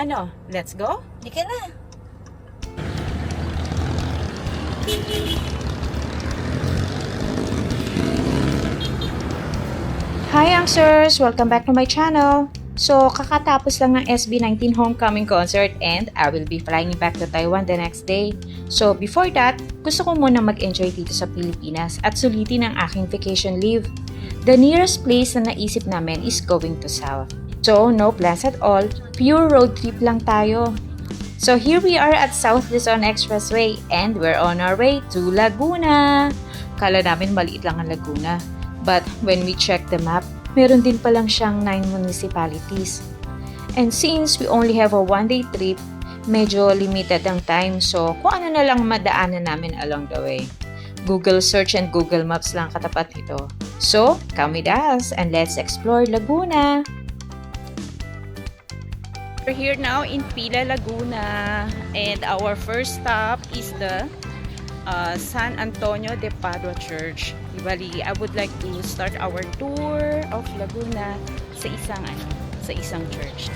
Ano? Let's go? Di ka na. Hi youngsters! Welcome back to my channel! So, kakatapos lang ng SB19 Homecoming Concert and I will be flying back to Taiwan the next day. So, before that, gusto ko muna mag-enjoy dito sa Pilipinas at sulitin ang aking vacation leave. The nearest place na naisip namin is going to South. So, no plans at all. Pure road trip lang tayo. So, here we are at South Luzon Expressway and we're on our way to Laguna. Kala namin maliit lang ang Laguna. But when we check the map, meron din palang siyang 9 municipalities. And since we only have a one-day trip, medyo limited ang time. So, kung ano na lang madaanan namin along the way. Google search and Google Maps lang katapat ito. So, come with us and let's explore Laguna! We're here now in Pila, Laguna. And our first stop is the San Antonio de Padua Church. Bali, I would like to start our tour of Laguna sa isang church.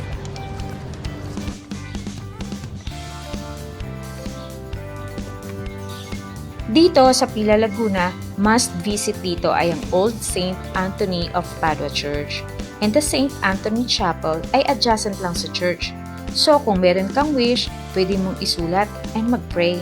Dito sa Pila, Laguna, must visit dito ay ang Old St. Anthony of Padua Church. And the St. Anthony Chapel ay adjacent lang sa church. So kung meron kang wish, pwede mong isulat and mag-pray.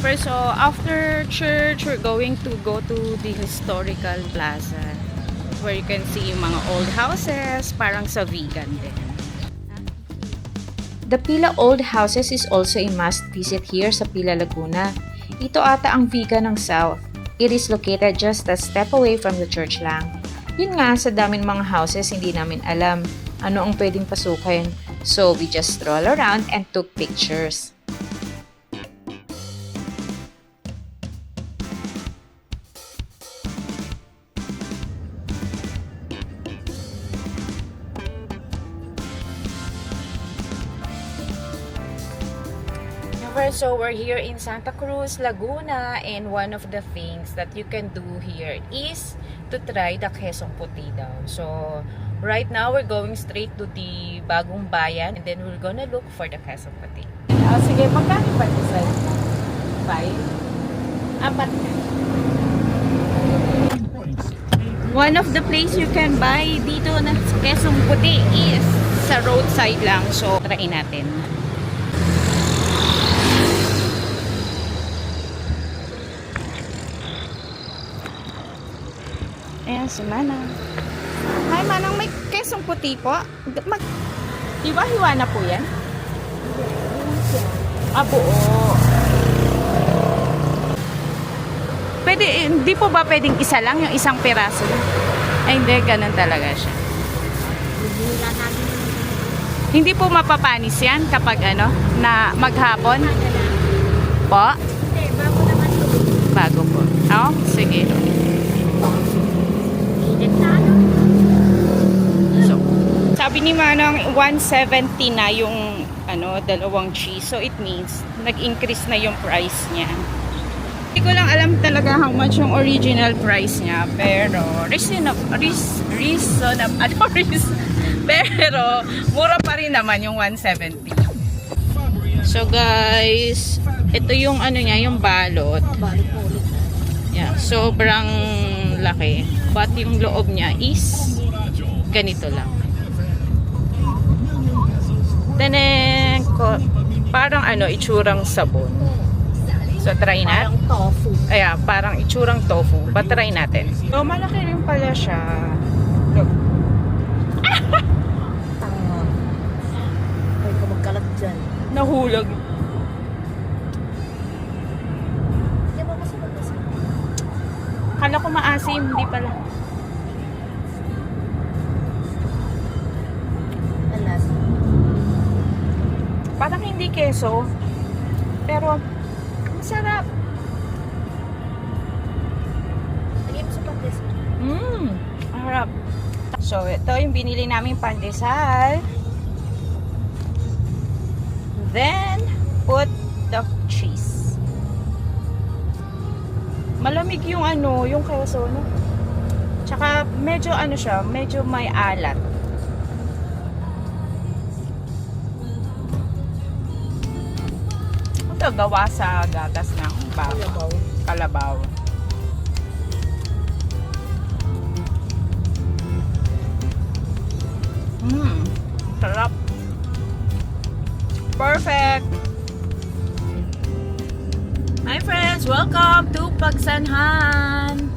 First, so after church, we're going to go to the historical plaza where you can see yung mga old houses, parang sa vegan din. The Pila Old Houses is also a must visit here sa Pila, Laguna. Ito ata ang vegan ng South. It is located just a step away from the church lang. Yun nga, sa daming mga houses, hindi namin alam ano ang pwedeng pasukin. So, we just stroll around and took pictures. So we're here in Santa Cruz, Laguna, and one of the things that you can do here is to try the Quezon Puti daw. So right now we're going straight to the Bagong Bayan and then we're gonna look for the Quezon Puti. Sige, magkano ba ito sa 5? Apat na. One of the place you can buy dito na Quezon Puti is sa roadside lang. So try natin. Ayan si Manang. Hi Manang, may Quezon Puti po. Hiwa-hiwa na po yan? Buo. Pwede, hindi po ba pwedeng isa lang, yung isang piraso? Ay hindi, ganun talaga siya. Hindi po mapapanis yan kapag na maghapon? Po? Bago naman ito. Bago po. Oh, sige. So, sabi ni Manong 170 na yung dalawang cheese. So it means nag-increase na yung price niya. Hindi ko lang alam talaga how much yung original price niya, pero pero mura pa rin naman yung 170. So guys, ito yung niya, yung balot. Yeah, sobrang laki. But yung loob niya is ganito lang. Tenen, parang itsurang sabon. So try natin. Parang tofu. Ayan, parang itsurang tofu. But try natin. So malaki rin pala siya. Look. Tanga. Ay, kumagkalat dyan. Nahulog. Hindi ba masarap kasi? Kala ko maasim, hindi pala. Alas. Parang hindi keso. Pero masarap. Lagay mo sa pandesal. Harap. So, ito yung binili naming pandesal. Then, put the cheese. Malamig yung ano, yung queso, no? Tsaka medyo ano siya, medyo may alat. Ito gawa sa gatas ng baka. Kalabaw. Sarap. Perfect. Hi friends, welcome to Pagsanhan.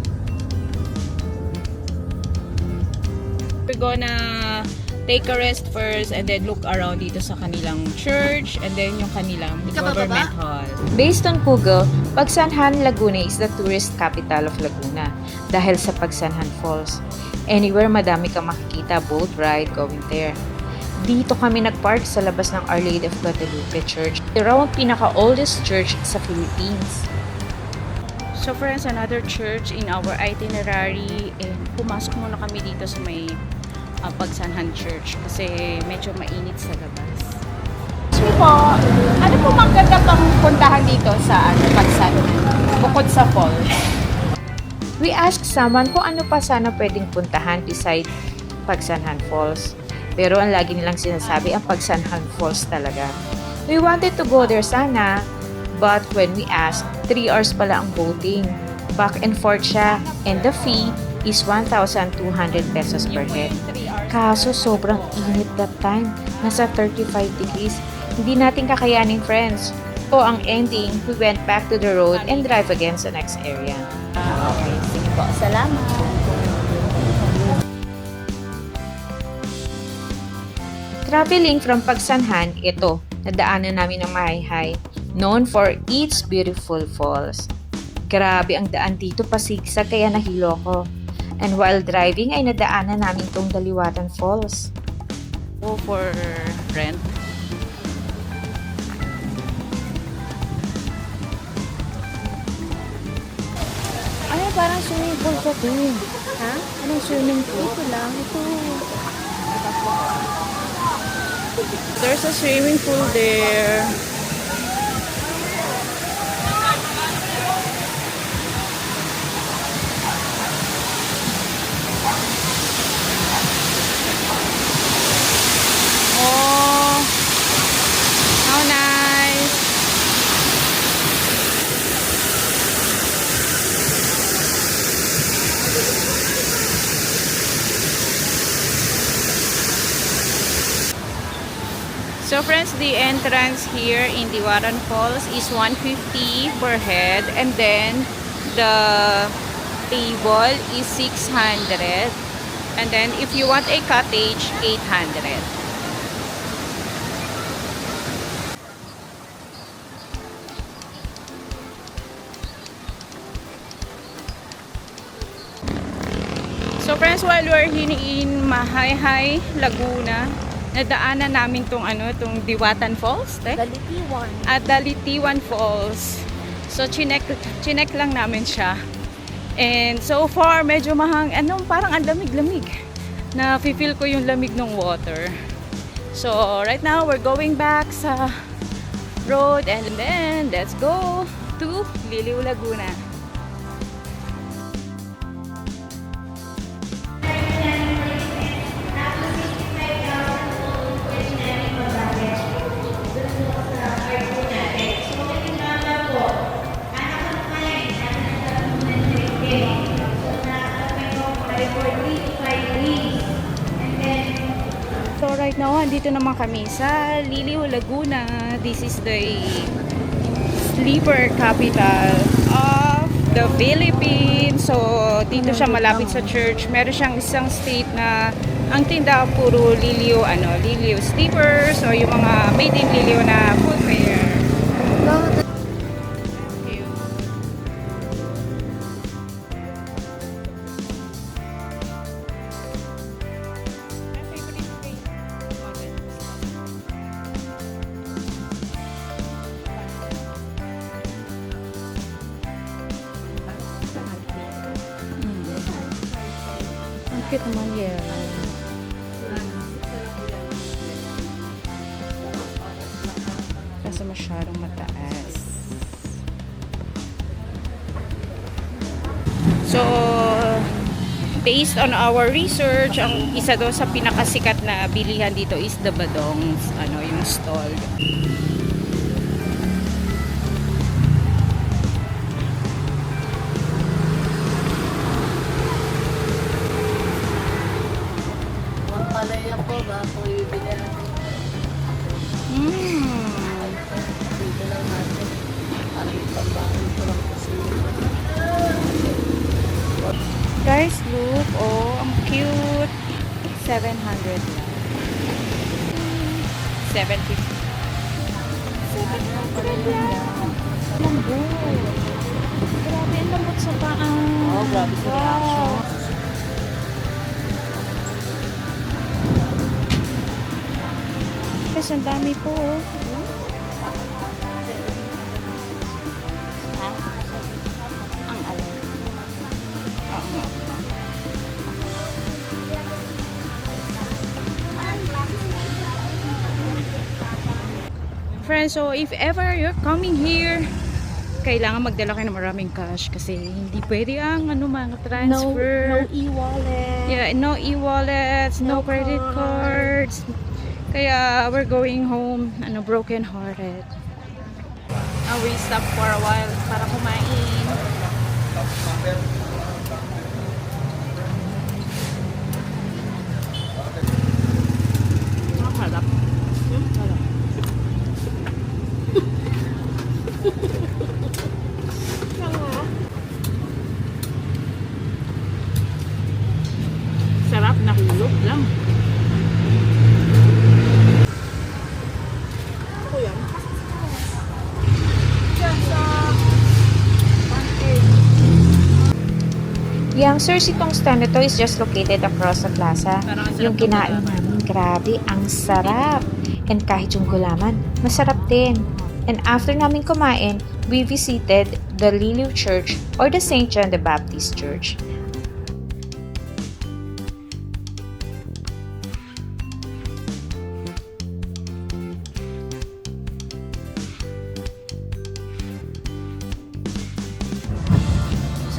We're gonna take a rest first and then look around dito sa kanilang church and then yung kanilang government hall. Based on Google, Pagsanhan, Laguna is the tourist capital of Laguna dahil sa Pagsanhan Falls. Anywhere madami kang makikita boat ride going there. Dito kami nagpark sa labas ng Our Lady of Guadalupe Church. Ito ang pinaka-oldest church sa Philippines. So friends, another church in our itinerary. And pumasok muna kami dito sa may Pagsanhan Church kasi medyo mainit sa labas. So po, ano po maganda pang puntahan dito sa Pagsanhan? Bukod sa falls. We asked someone kung ano pa sana pwedeng puntahan beside Pagsanhan Falls. Pero ang lagi nilang sinasabi, ang Pagsanhan Falls talaga. We wanted to go there sana, but when we asked, 3 hours pala ang boating. Back and forth siya, and the fee is 1,200 pesos per head. Kaso sobrang init that time, nasa 35 degrees. Hindi natin kakayanin, friends. So ang ending, we went back to the road and drive again sa next area. Okay, sige po. Salamat. Traveling from Pagsanhan, ito, nadaanan namin ng Mahayhay, known for its beautiful falls. Grabe ang daan dito, pasigsag kaya nahilo ko. And while driving ay nadaanan namin tong Daliwatan Falls. Go for rent. Ay, parang swimming pool ka din. Ha? Anong swimming pool? Ito lang. Ito. There's a swimming pool there. Oh, how nice. So friends, the entrance here in Diwaran Falls is 150 per head, and then the table is 600, and then if you want a cottage, 800. So friends, while we're in Mahayhay, Laguna, nadaanan namin tong Diwatan Falls, Dalitiwan. at Dalitiwan Falls. So chinek lang namin siya. And so far medyo parang ang lamig-lamig. Na feel ko yung lamig ng water. So right now we're going back sa road and then let's go to Liliw, Laguna. So right now, andito naman kami sa Liliw, Laguna. This is the sleeper capital of the Philippines. So dito siya malapit sa church. Meron siyang isang state na ang tinda puro Liliw, Liliw sleepers o yung mga made in Liliw na footwear. Ang cute naman yan. sa masyadong mataas. So, based on our research, ang isa daw sa pinakasikat na bilihan dito is the Badong's, yung stall. Ang palaya po ba? Kung ibigay natin. Dito lang natin. Ang pambahan ko lang kasi. Guys, look. Oh, ang cute. 700 lang. 750. 700 lang. Lambot. Grabe, ang lambot sa paa. Oh, grabe sa reaction. Guys, ang dami po. Oh. Ha? Ang alay. Friends, so if ever you're coming here, kailangan magdala kayo ng maraming cash kasi hindi pwede ang mga transfer. No e-wallet. Yeah, no e-wallets, no credit cards. Kaya we're going home broken hearted. We stop for a while para kumain. Ang harap. Sarap, nahulog lang. Yang Sir Sitong stand ito is just located across the plaza. Yung kinain namin, grabe, ang sarap. And kahit yung gulaman, masarap din. And after namin kumain, we visited the Liliw Church or the St. John the Baptist Church.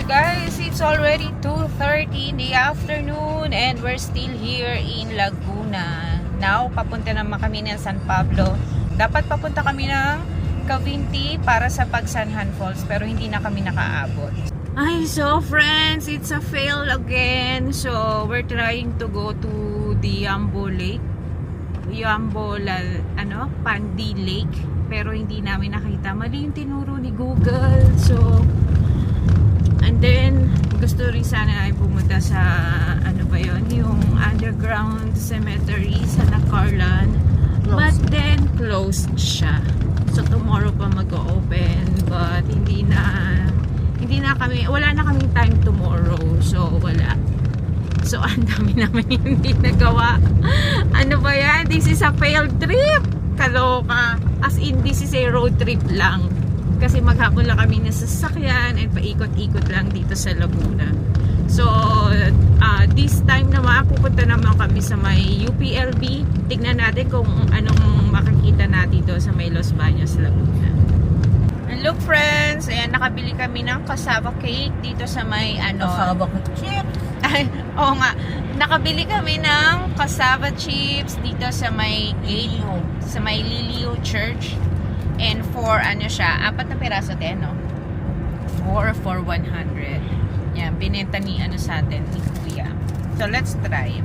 Guys, it's already 2:30 in the afternoon and we're still here in Laguna. Now, papunta naman kami ng San Pablo. Dapat papunta kami ng Cavinti para sa Pagsanhan Falls pero hindi na kami nakaabot. Ay, so friends, it's a fail again. So, we're trying to go to the Yambo Lake. Pandi Lake. Pero hindi namin nakita. Mali yung tinuro ni Google. So, and then, gusto rin sana ay pumunta sa, yung underground cemetery sa Nacarlan. But then, closed siya. So, tomorrow pa mag-open. But, wala na kaming time tomorrow. So, wala. So, ang dami naman hindi nagawa. Ano ba yan? This is a failed trip. Kaloka. As in, this is a road trip lang. Kasi maghapon lang kami sa sasakyan and paikot-ikot lang dito sa Laguna. So, this time naman, pupunta naman kami sa may UPLB. Tignan natin kung anong makikita natin dito sa may Los Baños, Laguna. And look friends, ayan, nakabili kami ng cassava cake dito sa may Cassava chips. Ay, oo nga. Nakabili kami ng cassava chips dito sa may Liliw Church. And for siya, 4 na piraso din, no? 4 for 100. Yan, binenta ni sa atin, ni Kuya. So, let's try.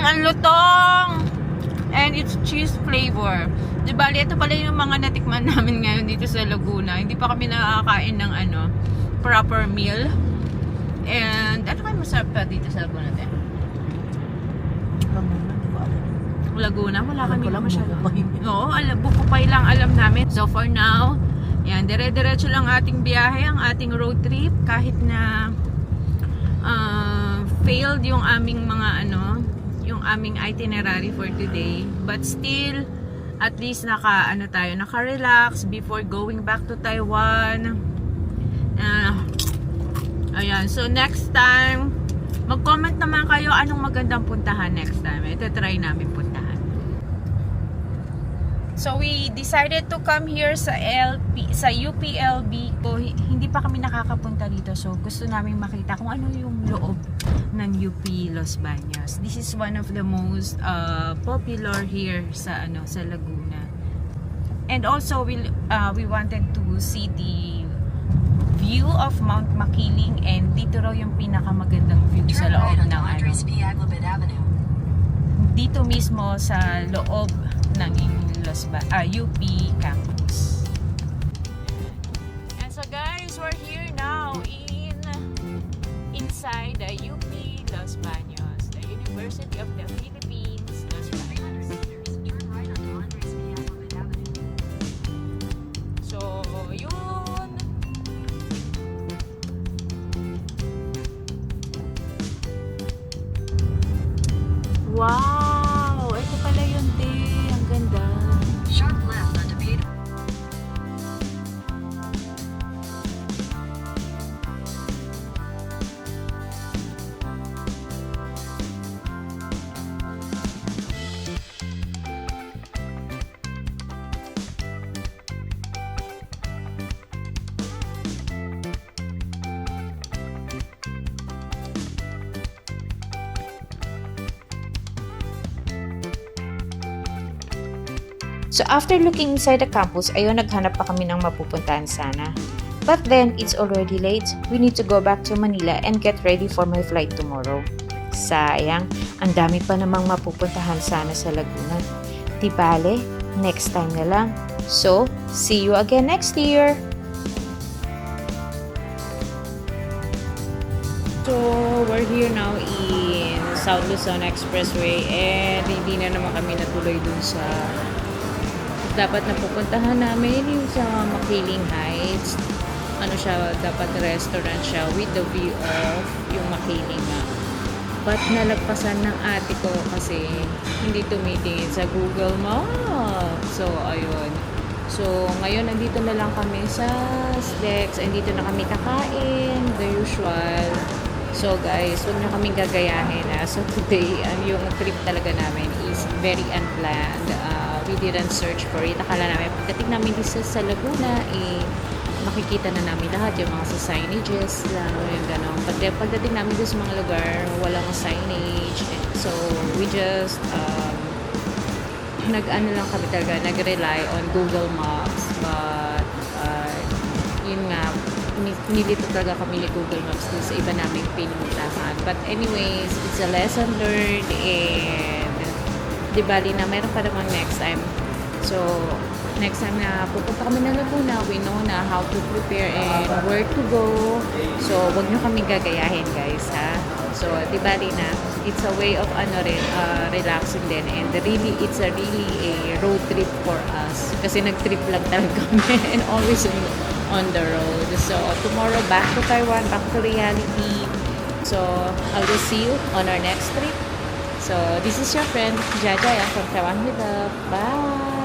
Ang lutong! And it's cheese flavor. Diba, ito pala yung mga natikman namin ngayon dito sa Laguna. Hindi pa kami nakakain ng proper meal. And, ano kayo masarap pa dito sa Laguna din? Laguna, wala kami masyado. Oo, Bukupay lang alam namin. So for now, yan, dire-diretso lang ating biyahe, ang ating road trip. Kahit na failed yung aming yung aming itinerary for today. But still, at least naka-relax before going back to Taiwan. Ayan, so next time, mag-comment naman kayo, anong magandang puntahan next time? Ito try namin puntahan. So we decided to come here sa UPLB ko. Hindi pa kami nakakapunta dito. So gusto namin makita kung ano yung loob ng UP Los Baños. This is one of the most popular here sa Laguna. And also we wanted to see the view of Mount Makiling, and dito raw yung pinakamagandang view sa loob ng dito mismo sa loob ng UP campus. And so guys, we're here now inside the UP Los Baños, the University of the Philippines, Los Baños. So, yun. Wow! Ito pala yun, te. Ang ganda. Sharp left onto Peter. So after looking inside the campus, ayun, naghanap pa kami ng mapupuntahan sana. But then, it's already late. We need to go back to Manila and get ready for my flight tomorrow. Sayang, ang dami pa namang mapupuntahan sana sa Laguna. Di bale, next time na lang. So, see you again next year! So, we're here now in South Luzon Expressway, and hindi na naman kami natuloy dun sa dapat na pupuntahan namin, yung sa Makiling Heights. Ano siya, dapat restaurant siya with the view of yung Makiling nga. But nalagpasan ng ate ko kasi hindi tumitingin sa Google Maps. So, ayun. So, ngayon nandito na lang kami sa Steaks, and dito na kami kakain, the usual. So guys, huwag na kaming gagayahin. So today, yung trip talaga namin is very unplanned. We didn't search for it. Akala namin, pagdating namin dito sa Laguna, makikita na namin lahat yung mga sa signages, yung gano'n. But then, pagdating namin dito sa mga lugar, walang signage. So, we just, nag-ano lang kami talaga, nag-rely on Google Maps. But, yun nga, nilito talaga kami ni Google Maps dun sa iba naming pinuntahan. But anyways, it's a lesson learned, and di bali na meron pa namang next time. So, next time na pupunta kami ng Laguna, we know na how to prepare and where to go. So, wag nyo kami gagayahin, guys, ha? So, di bali na, it's a way of relaxing din, and really, it's a really a road trip for us. Kasi nag-trip lang talaga kami and always on the road. So, tomorrow, back to Taiwan, back to reality. So, I will see you on our next trip. So, this is your friend, Jajay. I'm from Taiwan with Love. Bye!